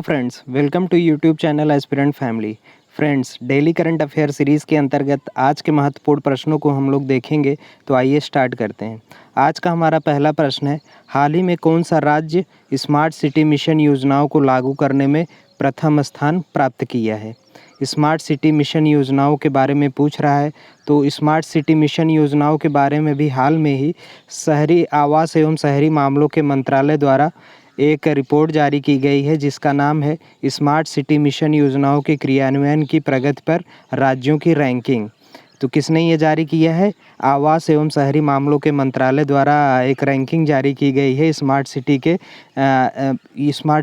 Friends, welcome to YouTube channel aspirant family. Friends, daily current affair series के अंतर्गत आज के महत्वपूर्ण प्रश्नों को हम लोग देखेंगे। तो आइए स्टार्ट करते हैं। आज का हमारा पहला प्रश्न है, हाल ही में कौन सा राज्य स्मार्ट सिटी मिशन योजनाओं को लागू करने में प्रथम स्थान प्राप्त किया है। स्मार्ट सिटी मिशन योजनाओं के बारे में पूछ रहा है। तो स्मार्ट सिटी मिशन योजनाओं के बारे में भी हाल में ही शहरी आवास एवं शहरी मामलों के मंत्रालय द्वारा एक रिपोर्ट जारी की गई है, जिसका नाम है स्मार्ट सिटी मिशन योजनाओं के क्रियान्वयन की प्रगति पर राज्यों की रैंकिंग। तो किसने ये जारी किया है? आवास एवं शहरी मामलों के मंत्रालय द्वारा एक रैंकिंग जारी की गई है स्मार्ट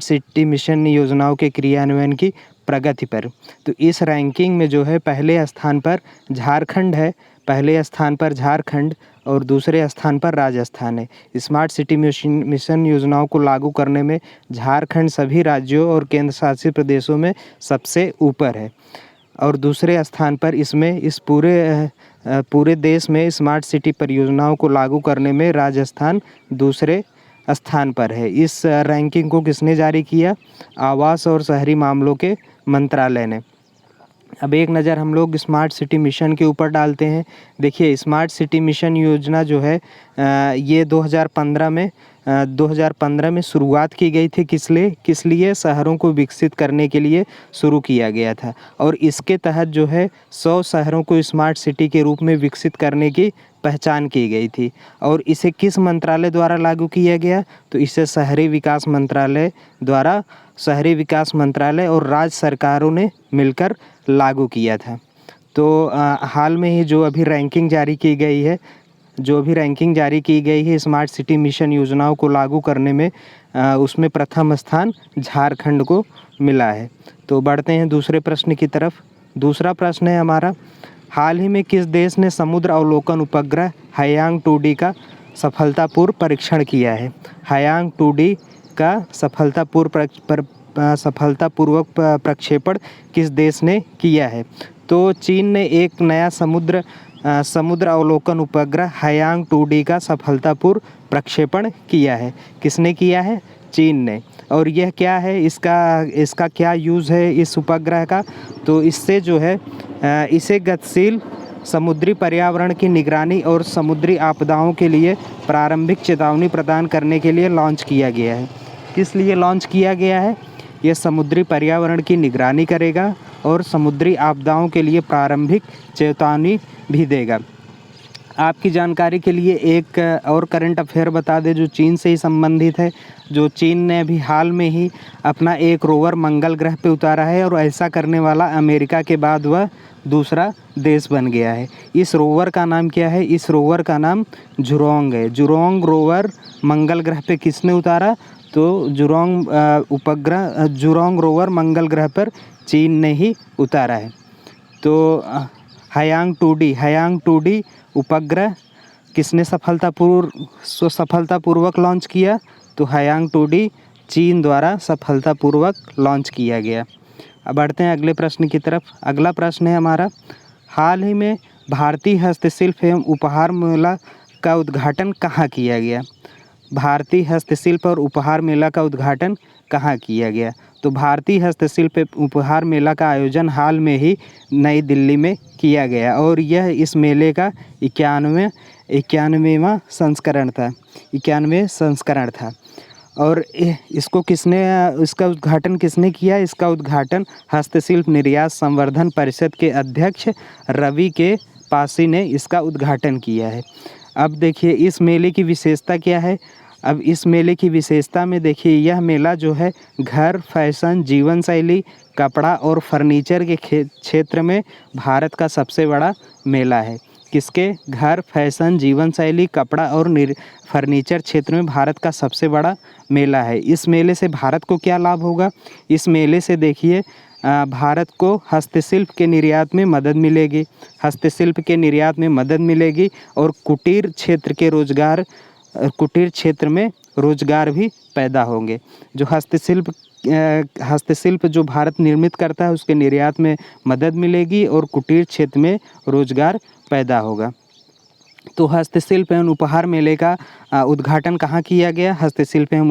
सिटी मिशन योजनाओं के क्रियान्वयन की प्रगति पर। तो इस रैंकिंग में जो है पहले स्थान पर झारखंड है, पहले स्थान पर झारखंड और दूसरे स्थान पर राजस्थान है। स्मार्ट सिटी मिशन योजनाओं को लागू करने में झारखंड सभी राज्यों और केंद्र शासित प्रदेशों में सबसे ऊपर है और दूसरे स्थान पर इसमें इस पूरे देश में स्मार्ट सिटी परियोजनाओं को लागू करने में राजस्थान दूसरे स्थान पर है। इस रैंकिंग को किसने जारी किया? आवास और शहरी मामलों के मंत्रालय ने। अब एक नज़र हम लोग स्मार्ट सिटी मिशन के ऊपर डालते हैं। देखिए, स्मार्ट सिटी मिशन योजना जो है ये 2015 में शुरुआत की गई थी। किस लिए? शहरों को विकसित करने के लिए शुरू किया गया था और इसके तहत जो है 100 शहरों को स्मार्ट सिटी के रूप में विकसित करने की पहचान की गई थी। और इसे किस मंत्रालय द्वारा लागू किया गया? तो इसे शहरी विकास मंत्रालय और राज्य सरकारों ने मिलकर लागू किया था। तो हाल में ही जो अभी रैंकिंग जारी की गई है स्मार्ट सिटी मिशन योजनाओं को लागू करने में, उसमें प्रथम स्थान झारखंड को मिला है। तो बढ़ते हैं दूसरे प्रश्न की तरफ। दूसरा प्रश्न है हमारा, हाल ही में किस देश ने समुद्र अवलोकन उपग्रह हायांग 2D का सफलतापूर्व परीक्षण किया है? हायांग 2D का सफलतापूर्वक प्रक्षेपण किस देश ने किया है? तो चीन ने एक नया समुद्र अवलोकन उपग्रह हायांग 2D का सफलतापूर्व प्रक्षेपण किया है। किसने किया है? चीन ने। और यह क्या है, इसका क्या यूज़ है इस उपग्रह का? तो इससे जो है इसे गतिशील समुद्री पर्यावरण की निगरानी और समुद्री आपदाओं के लिए प्रारंभिक चेतावनी प्रदान करने के लिए लॉन्च किया गया है। किस लिए लॉन्च किया गया है? यह समुद्री पर्यावरण की निगरानी करेगा और समुद्री आपदाओं के लिए प्रारंभिक चेतावनी भी देगा। आपकी जानकारी के लिए एक और करंट अफेयर बता दें जो चीन से ही संबंधित है। जो चीन ने अभी हाल में ही अपना एक रोवर मंगल ग्रह पे उतारा है और ऐसा करने वाला अमेरिका के बाद वह दूसरा देश बन गया है। इस रोवर का नाम क्या है? इस रोवर का नाम जुरोंग है। जुरोंग रोवर मंगल ग्रह पे किसने उतारा? तो जुरोंग रोवर मंगल ग्रह पर चीन ने ही उतारा है। तो हायांग 2D उपग्रह किसने सफलतापूर्वक लॉन्च किया? तो हायांग 2D चीन द्वारा सफलतापूर्वक लॉन्च किया गया। अब बढ़ते हैं अगले प्रश्न की तरफ। अगला प्रश्न है हमारा, हाल ही में भारतीय हस्तशिल्प एवं उपहार मेला का उद्घाटन कहाँ किया गया? भारतीय हस्तशिल्प और उपहार मेला का उद्घाटन कहाँ किया गया? तो भारतीय हस्तशिल्प उपहार मेला का आयोजन हाल में ही नई दिल्ली में किया गया और यह इस मेले का 91वां संस्करण था। और इसका उद्घाटन किसने किया? इसका उद्घाटन हस्तशिल्प निर्यात संवर्धन परिषद के अध्यक्ष रवि के पासी ने इसका उद्घाटन किया है। अब देखिए इस मेले की विशेषता क्या है। अब इस मेले की विशेषता में देखिए, यह मेला जो है घर, फैशन, जीवन शैली, कपड़ा और फर्नीचर के क्षेत्र में भारत का सबसे बड़ा मेला है। किसके? घर, फैशन, जीवन शैली, कपड़ा और फर्नीचर क्षेत्र में भारत का सबसे बड़ा मेला है। इस मेले से भारत को क्या लाभ होगा? इस मेले से देखिए भारत को हस्तशिल्प के निर्यात में मदद मिलेगी और कुटीर क्षेत्र में रोजगार भी पैदा होंगे। जो हस्तशिल्प जो भारत निर्मित करता है उसके निर्यात में मदद मिलेगी और कुटीर क्षेत्र में रोजगार पैदा होगा। तो हस्तशिल्प एवं उपहार मेले का उद्घाटन कहाँ किया गया? हस्तशिल्प एवं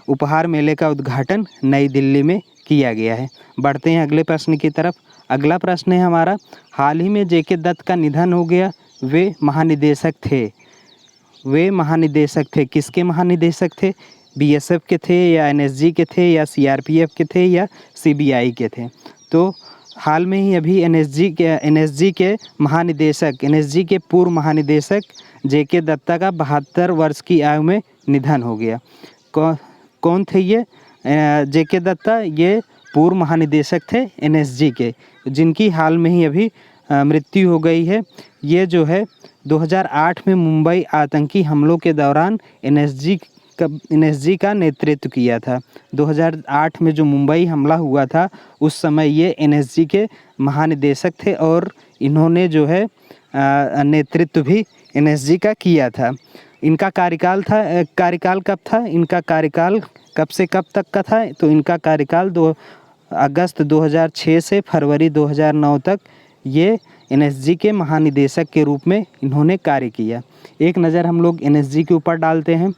उपहार मेले का उद्घाटन नई दिल्ली में किया गया है। बढ़ते हैं अगले प्रश्न की तरफ। अगला प्रश्न है हमारा, हाल ही में जेके दत्त का निधन हो गया, वे महानिदेशक थे। वे महानिदेशक थे, किसके महानिदेशक थे? बीएसएफ के थे या एनएसजी के थे या सीआरपीएफ के थे या सीबीआई के थे? तो हाल में ही अभी एनएसजी के महानिदेशक, एनएसजी के पूर्व महानिदेशक जेके दत्ता का 72 वर्ष की आयु में निधन हो गया। कौन थे ये जेके दत्ता? ये पूर्व महानिदेशक थे एनएसजी के, जिनकी हाल में ही अभी मृत्यु हो गई है। ये जो है 2008 में मुंबई आतंकी हमलों के दौरान एनएसजी का नेतृत्व किया था। 2008 में जो मुंबई हमला हुआ था उस समय ये एनएसजी के महानिदेशक थे और इन्होंने जो है नेतृत्व भी एनएसजी का किया था। इनका कार्यकाल कब था? इनका कार्यकाल कब से कब तक का था? तो इनका कार्यकाल अगस्त 2006 से फरवरी 2009 तक ये एनएसजी के महानिदेशक के रूप में इन्होंने कार्य किया। एक नज़र हम लोग एनएसजी के ऊपर डालते हैं।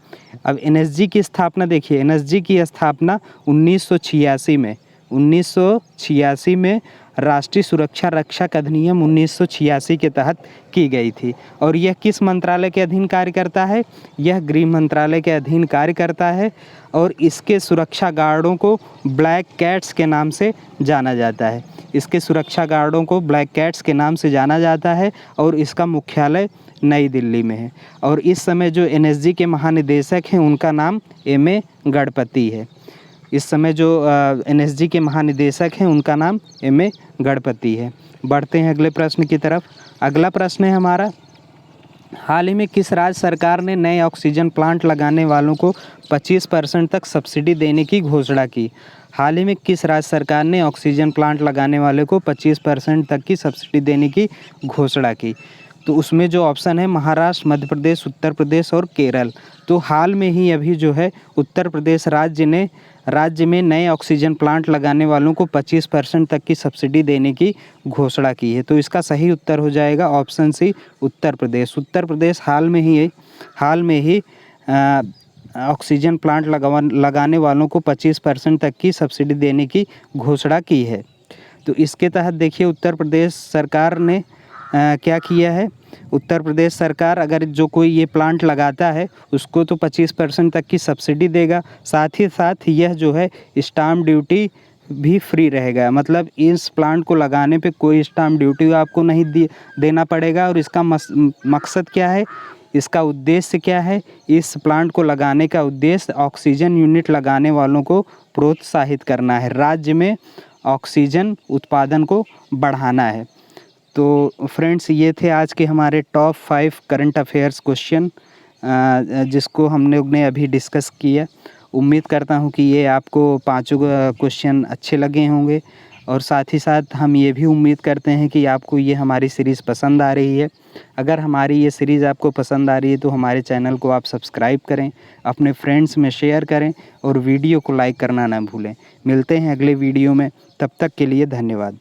अब एनएसजी की स्थापना देखिए, एनएसजी की स्थापना 1986 में राष्ट्रीय सुरक्षा रक्षक अधिनियम 1986 के तहत की गई थी। और यह किस मंत्रालय के अधीन कार्य करता है? यह गृह मंत्रालय के अधीन कार्य करता है और इसके सुरक्षा गार्डों को ब्लैक कैट्स के नाम से जाना जाता है। इसके सुरक्षा गार्डों को ब्लैक कैट्स के नाम से जाना जाता है और इसका मुख्यालय नई दिल्ली में है। और इस समय जो एनएसजी के महानिदेशक हैं उनका नाम एम.ए. गणपति है। इस समय जो एनएसजी के महानिदेशक हैं उनका नाम एम.ए. गणपति है। बढ़ते हैं अगले प्रश्न की तरफ। अगला प्रश्न है हमारा, हाल ही में किस राज्य सरकार ने नए ऑक्सीजन प्लांट लगाने वालों को 25% तक सब्सिडी देने की घोषणा की? हाल ही में किस राज्य सरकार ने ऑक्सीजन प्लांट लगाने वाले को 25% तक की सब्सिडी देने की घोषणा की? तो उसमें जो ऑप्शन है महाराष्ट्र, मध्य प्रदेश, उत्तर प्रदेश और केरल। तो हाल में ही अभी जो है उत्तर प्रदेश राज्य में नए ऑक्सीजन प्लांट लगाने वालों को 25% तक की सब्सिडी देने की घोषणा की है। तो इसका सही उत्तर हो जाएगा ऑप्शन सी, उत्तर प्रदेश। उत्तर प्रदेश हाल में ही ऑक्सीजन प्लांट लगाने वालों को 25% तक की सब्सिडी देने की घोषणा की है। तो इसके तहत देखिए उत्तर प्रदेश सरकार ने क्या किया है। उत्तर प्रदेश सरकार अगर जो कोई ये प्लांट लगाता है उसको तो 25% तक की सब्सिडी देगा, साथ ही साथ यह जो है स्टाम्प ड्यूटी भी फ्री रहेगा। मतलब इस प्लांट को लगाने पे कोई स्टाम्प ड्यूटी आपको नहीं देना पड़ेगा। और इसका मकसद क्या है, इसका उद्देश्य क्या है? इस प्लांट को लगाने का उद्देश्य ऑक्सीजन यूनिट लगाने वालों को प्रोत्साहित करना है, राज्य में ऑक्सीजन उत्पादन को बढ़ाना है। तो फ्रेंड्स, ये थे आज के हमारे टॉप 5 करंट अफेयर्स क्वेश्चन जिसको हम लोग ने अभी डिस्कस किया। उम्मीद करता हूँ कि ये आपको पांचों क्वेश्चन अच्छे लगे होंगे और साथ ही साथ हम ये भी उम्मीद करते हैं कि आपको ये हमारी सीरीज़ पसंद आ रही है। अगर हमारी ये सीरीज़ आपको पसंद आ रही है तो हमारे चैनल को आप सब्सक्राइब करें, अपने फ्रेंड्स में शेयर करें और वीडियो को लाइक करना ना भूलें। मिलते हैं अगले वीडियो में, तब तक के लिए धन्यवाद।